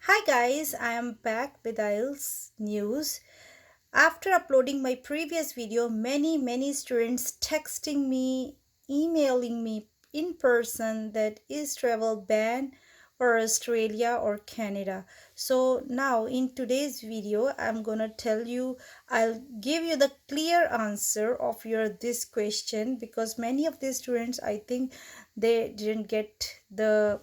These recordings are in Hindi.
Hi guys, I am back with IELTS news. After uploading my previous video, many students texting me, emailing me in person that is travel ban for Australia or Canada. So now in today's video, I'm gonna tell you, I'll give you the clear answer of your this question because many of these students, I think they didn't get the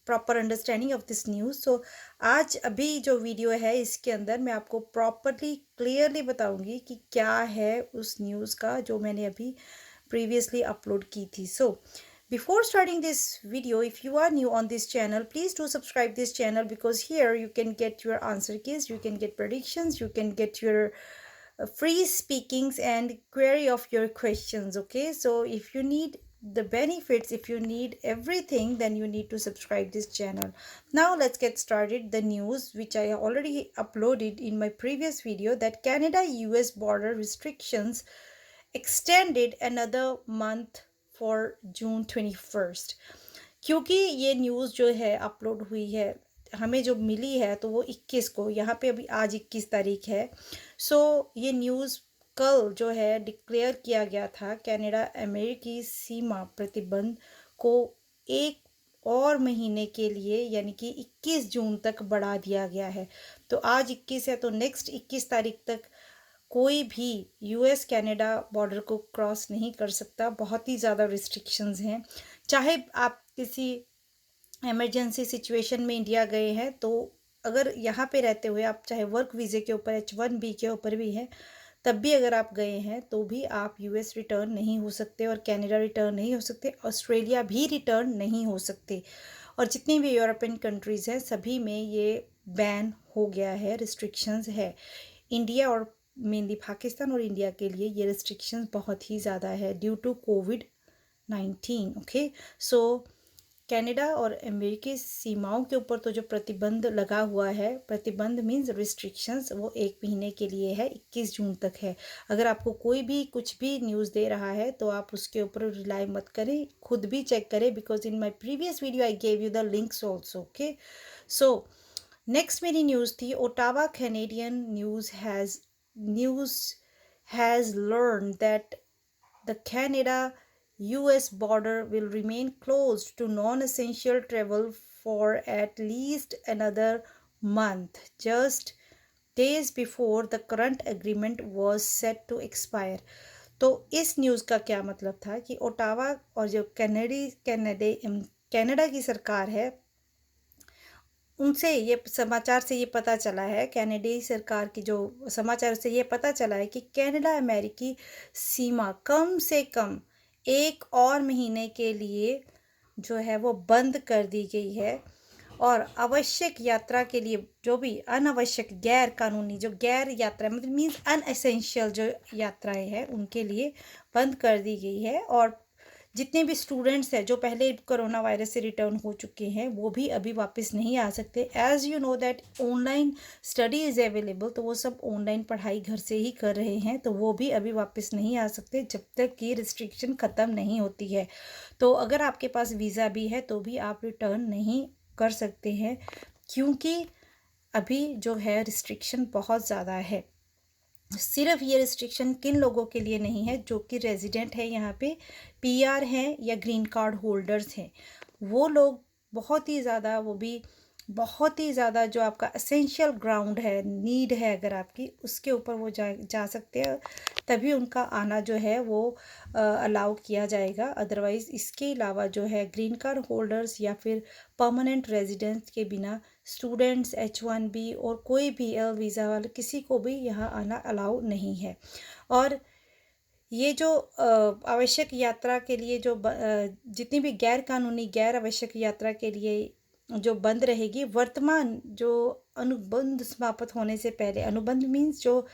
proper understanding of this news. So आज अभी जो वीडियो है इसके अंदर मैं आपको प्रॉपरली क्लियरली बताऊंगी कि क्या है उस न्यूज़ का जो मैंने अभी previously upload की थी। So before starting this video, if you are new on this channel, please do subscribe this channel because here you can get your answer keys, you can get predictions, you can get your free speakings and query of your questions. Okay, so if you need the benefits, if you need everything, then you need to subscribe this channel. Now let's get started. The news which I already uploaded in my previous video, that Canada US border restrictions extended another month for June 21st। क्योंकि ये न्यूज़ जो है अपलोड हुई है, हमें जो मिली है तो वो 21 को, यहाँ पे अभी आज 21 तारीख है। सो ये न्यूज़ कल जो है डिक्लेयर किया गया था, कनाडा अमेरिकी सीमा प्रतिबंध को एक और महीने के लिए यानी कि 21 जून तक बढ़ा दिया गया है। तो आज 21 है तो नेक्स्ट 21 तारीख तक कोई भी यूएस कनाडा बॉर्डर को क्रॉस नहीं कर सकता। बहुत ही ज़्यादा रिस्ट्रिक्शंस हैं। चाहे आप किसी इमरजेंसी सिचुएशन में इंडिया गए हैं तो अगर यहाँ पे रहते हुए आप चाहे वर्क वीज़े के ऊपर H1B के ऊपर भी है, तब भी अगर आप गए हैं तो भी आप यूएस रिटर्न नहीं हो सकते और कनाडा रिटर्न नहीं हो सकते, ऑस्ट्रेलिया भी रिटर्न नहीं हो सकते। और जितनी भी यूरोपियन कंट्रीज़ हैं सभी में ये बैन हो गया है, रिस्ट्रिक्शंस है। इंडिया और मेनली पाकिस्तान और इंडिया के लिए ये रिस्ट्रिक्शंस बहुत ही ज़्यादा है ड्यू टू कोविड-19। ओके, सो कनाडा और अमेरिकी सीमाओं के ऊपर तो जो प्रतिबंध लगा हुआ है, प्रतिबंध मीन्स रिस्ट्रिक्शंस, वो एक महीने के लिए है, 21 जून तक है। अगर आपको कोई भी कुछ भी न्यूज़ दे रहा है तो आप उसके ऊपर रिलाई मत करें, खुद भी चेक करें because in my previous video I gave you the links also. Okay, so next मेरी न्यूज़ थी Ottawa Canadian news has learn that the Canada US border will remain closed to non essential travel for at least another month, just days before the current agreement was set to expire। तो इस न्यूज़ का क्या मतलब था कि ओटावा और जो कनाडा की सरकार है, उनसे ये समाचार से ये पता चला है, कनाडाई सरकार की जो समाचार से ये पता चला है कि कनाडा अमेरिकी सीमा कम से कम एक और महीने के लिए जो है वो बंद कर दी गई है और आवश्यक यात्रा के लिए जो भी अनावश्यक गैर कानूनी जो गैर यात्रा मतलब मीन्स अनएसेंशियल जो यात्राएं हैं उनके लिए बंद कर दी गई है। और जितने भी स्टूडेंट्स हैं जो पहले कोरोना वायरस से रिटर्न हो चुके हैं वो भी अभी वापस नहीं आ सकते। As you know that online study is available, तो वो सब ऑनलाइन पढ़ाई घर से ही कर रहे हैं, तो वो भी अभी वापस नहीं आ सकते जब तक कि रिस्ट्रिक्शन ख़त्म नहीं होती है। तो अगर आपके पास वीज़ा भी है तो भी आप रिटर्न नहीं कर सकते हैं क्योंकि अभी जो है रिस्ट्रिक्शन बहुत ज़्यादा है। सिर्फ ये रिस्ट्रिक्शन किन लोगों के लिए नहीं है, जो कि रेजिडेंट है यहाँ पे, पीआर हैं या ग्रीन कार्ड होल्डर्स हैं, वो लोग बहुत ही ज़्यादा, वो भी बहुत ही ज़्यादा जो आपका असेंशियल ग्राउंड है, नीड है अगर आपकी, उसके ऊपर वो जा सकते हैं, तभी उनका आना जो है वो अलाउ किया जाएगा। अदरवाइज़ इसके अलावा जो है ग्रीन कार्ड होल्डर्स या फिर परमानेंट रेजिडेंट्स के बिना स्टूडेंट्स, H1B और कोई भी एल वीज़ा वाले किसी को भी यहाँ आना अलाउ नहीं है। और ये जो आवश्यक यात्रा के लिए जो जितनी भी गैर कानूनी गैर आवश्यक यात्रा के लिए जो बंद रहेगी, वर्तमान जो अनुबंध समाप्त होने से पहले, अनुबंध मीन्स जो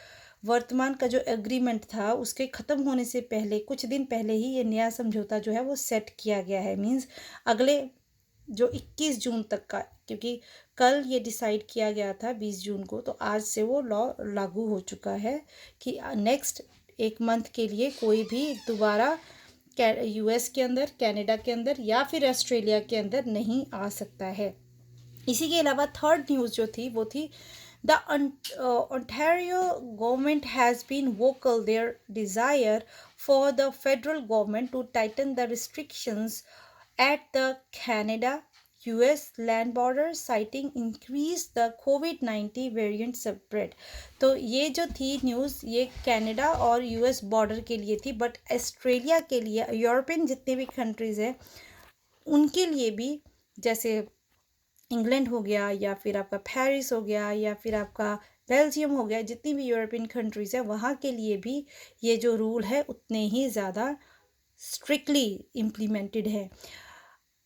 वर्तमान का जो एग्रीमेंट था उसके ख़त्म होने से पहले कुछ दिन पहले ही ये नया समझौता जो है वो सेट किया गया है। मीन्स अगले जो 21 जून तक का, क्योंकि कल ये डिसाइड किया गया था 20 जून को, तो आज से वो लॉ लागू हो चुका है कि नेक्स्ट एक मंथ के लिए कोई भी दोबारा यूएस के अंदर, कनाडा के अंदर या फिर ऑस्ट्रेलिया के अंदर नहीं आ सकता है। इसी के अलावा थर्ड न्यूज़ जो थी वो थी the Ontario government has been vocal their desire for the federal government to tighten the restrictions at the Canada US land border citing increase the COVID-19 variant spread। तो ये जो थी न्यूज़ ये कनाडा और यूएस बॉर्डर के लिए थी, बट ऑस्ट्रेलिया के लिए यूरोपियन जितने भी कंट्रीज़ हैं उनके लिए भी, जैसे इंग्लैंड हो गया या फिर आपका पेरिस हो गया या फिर आपका बेल्जियम हो गया, जितनी भी यूरोपियन कंट्रीज़ है वहाँ के लिए भी ये जो रूल है उतने ही ज़्यादा स्ट्रिक्टली इम्प्लीमेंटेड है।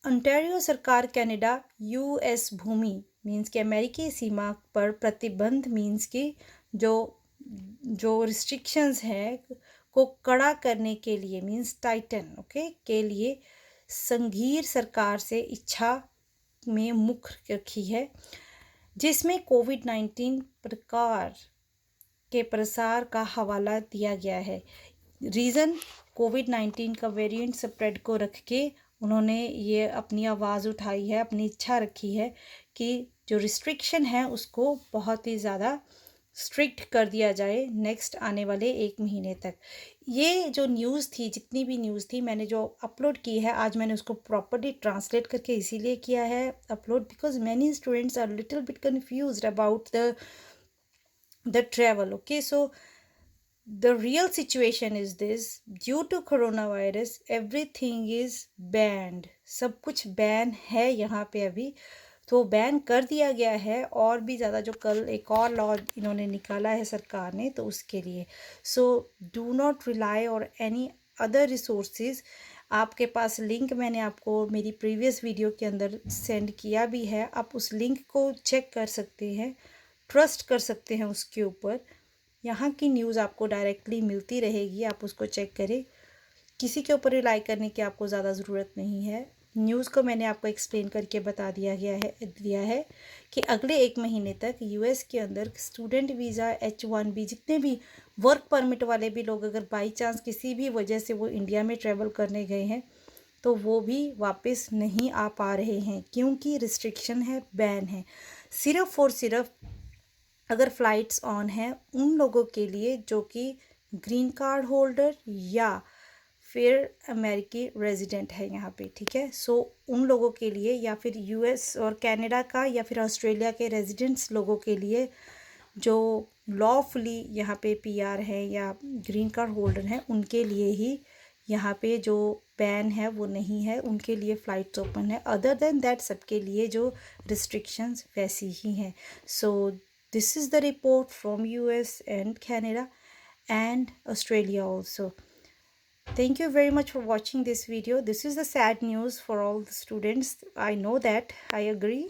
ओंटारियो सरकार कनाडा यूएस भूमि मींस कि अमेरिकी सीमा पर प्रतिबंध मींस कि जो जो रिस्ट्रिक्शंस हैं को कड़ा करने के लिए मींस टाइटन ओके के लिए संघीय सरकार से इच्छा में मुख्य रखी है, जिसमें कोविड-19 प्रकार के प्रसार का हवाला दिया गया है। रीज़न कोविड-19 का वेरिएंट स्प्रेड को रख के उन्होंने ये अपनी आवाज़ उठाई है, अपनी इच्छा रखी है कि जो रिस्ट्रिक्शन है उसको बहुत ही ज़्यादा स्ट्रिक्ट कर दिया जाए नेक्स्ट आने वाले 1 महीने तक। ये जो न्यूज़ थी, जितनी भी न्यूज़ थी मैंने जो अपलोड की है, आज मैंने उसको प्रॉपर्ली ट्रांसलेट करके इसीलिए किया है upload because many students are little bit confused about the travel. Okay, so the real situation is this: due to coronavirus everything is banned। सब कुछ बैन है यहाँ पे अभी, तो बैन कर दिया गया है। और भी ज़्यादा जो कल एक और लॉ इन्होंने निकाला है सरकार ने, तो उसके लिए सो डू नॉट रिलाई और एनी अदर रिसोर्सेज। आपके पास लिंक मैंने आपको मेरी प्रीवियस वीडियो के अंदर सेंड किया भी है, आप उस लिंक को चेक कर सकते हैं, ट्रस्ट कर सकते हैं उसके ऊपर। यहाँ की न्यूज़ आपको डायरेक्टली मिलती रहेगी, आप उसको चेक करें, किसी के ऊपर रिलाई करने की आपको ज़्यादा ज़रूरत नहीं है। न्यूज़ को मैंने आपको एक्सप्लेन करके बता दिया है कि अगले 1 महीने तक यूएस के अंदर स्टूडेंट वीज़ा H1B जितने भी वर्क परमिट वाले भी लोग अगर बाई चांस किसी भी वजह से वो इंडिया में ट्रैवल करने गए हैं तो वो भी वापस नहीं आ पा रहे हैं, क्योंकि रिस्ट्रिक्शन है, बैन है। सिर्फ और सिर्फ अगर फ़्लाइट्स ऑन हैं उन लोगों के लिए जो कि ग्रीन कार्ड होल्डर या फिर अमेरिकी रेजिडेंट है यहाँ पे, ठीक है। सो उन लोगों के लिए या फिर यूएस और कनाडा का या फिर ऑस्ट्रेलिया के रेजिडेंट्स लोगों के लिए जो लॉफुली यहाँ पे पीआर है या ग्रीन कार्ड होल्डर हैं उनके लिए ही यहाँ पे जो बैन है वो नहीं है, उनके लिए फ़्लाइट्स ओपन है। अदर देन दैट सबके लिए जो रिस्ट्रिक्शंस वैसी ही हैं। So this is the report from US and Canada and Australia also. Thank you very much for watching this video. This is the sad news for all the students. I know that, I agree,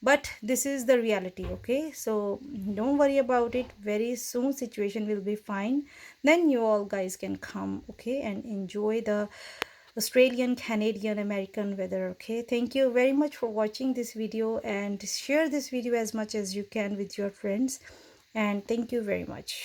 but this is the reality, okay? So don't worry about it. Very soon situation will be fine. Then you all guys can come, okay, and enjoy the Australian, Canadian, American weather, okay? Thank you very much for watching this video, and share this video as much as you can with your friends. And thank you very much.